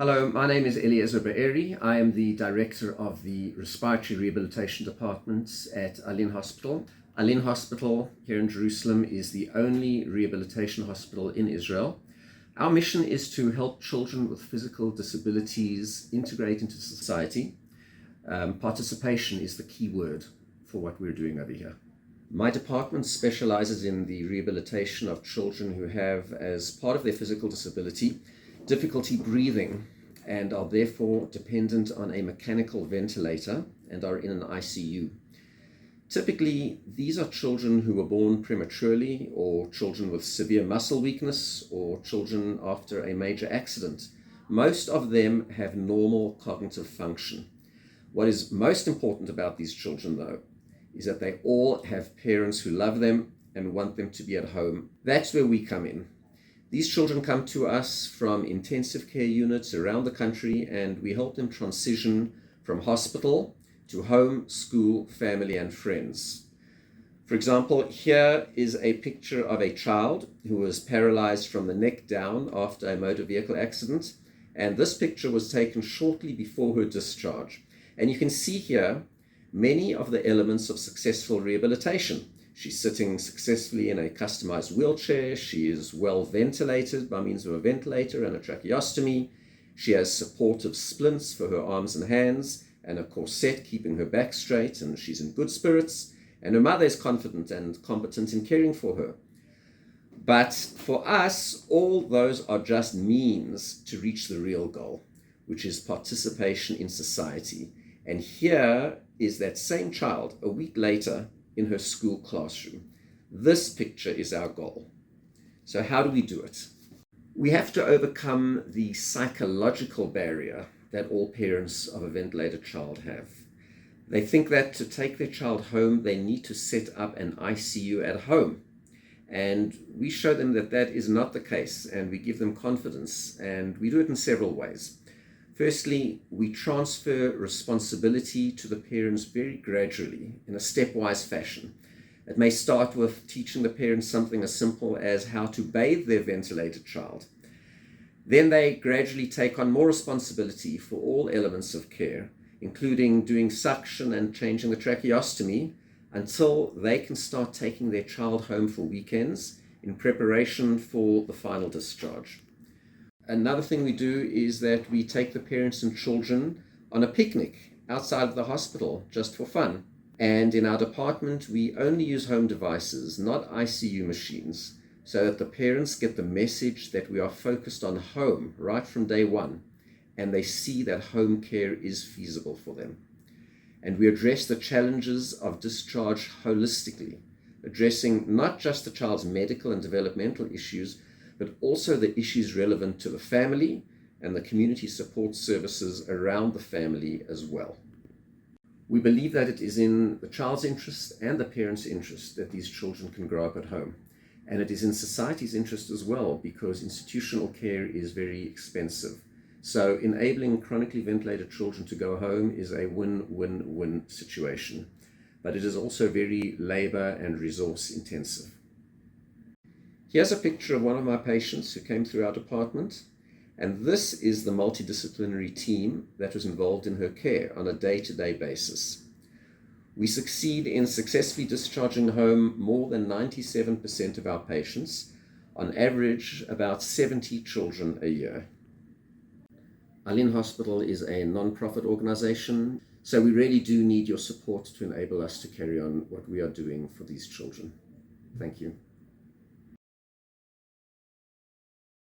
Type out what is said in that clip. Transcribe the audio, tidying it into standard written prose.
Hello, my name is Eliezer Be'eri. I am the director of the Respiratory Rehabilitation Department at Alin Hospital. Alin Hospital here in Jerusalem is the only rehabilitation hospital in Israel. Our mission is to help children with physical disabilities integrate into society. Participation is the key word for what we're doing over here. My department specializes in the rehabilitation of children who have, as part of their physical disability, difficulty breathing and are therefore dependent on a mechanical ventilator and are in an ICU. Typically, these are children who were born prematurely, or children with severe muscle weakness, or children after a major accident. Most of them have normal cognitive function. What is most important about these children, though, is that they all have parents who love them and want them to be at home. That's where we come in. These children come to us from intensive care units around the country, and we help them transition from hospital to home, school, family, and friends. For example, here is a picture of a child who was paralyzed from the neck down after a motor vehicle accident, and this picture was taken shortly before her discharge. And you can see here many of the elements of successful rehabilitation. She's sitting successfully in a customized wheelchair. She is well ventilated by means of a ventilator and a tracheostomy. She has supportive splints for her arms and hands and a corset keeping her back straight, and she's in good spirits. And her mother is confident and competent in caring for her. But for us, all those are just means to reach the real goal, which is participation in society. And here is that same child a week later in her school classroom. This picture is our goal. So how do we do it? We have to overcome the psychological barrier that all parents of a ventilated child have. They think that to take their child home, they need to set up an ICU at home. And we show them that that is not the case, and we give them confidence, and we do it in several ways. Firstly, we transfer responsibility to the parents very gradually in a stepwise fashion. It may start with teaching the parents something as simple as how to bathe their ventilated child. Then they gradually take on more responsibility for all elements of care, including doing suction and changing the tracheostomy, until they can start taking their child home for weekends in preparation for the final discharge. Another thing we do is that we take the parents and children on a picnic outside of the hospital just for fun. And in our department, we only use home devices, not ICU machines, so that the parents get the message that we are focused on home right from day one, and they see that home care is feasible for them. And we address the challenges of discharge holistically, addressing not just the child's medical and developmental issues, but also the issues relevant to the family and the community support services around the family as well. We believe that it is in the child's interest and the parent's interest that these children can grow up at home. And it is in society's interest as well, because institutional care is very expensive. So enabling chronically ventilated children to go home is a win-win-win situation. But it is also very labor and resource intensive. Here's a picture of one of my patients who came through our department, and this is the multidisciplinary team that was involved in her care on a day-to-day basis. We succeed in successfully discharging home more than 97% of our patients, on average about 70 children a year. Alin Hospital is a non-profit organization, so we really do need your support to enable us to carry on what we are doing for these children. Thank you.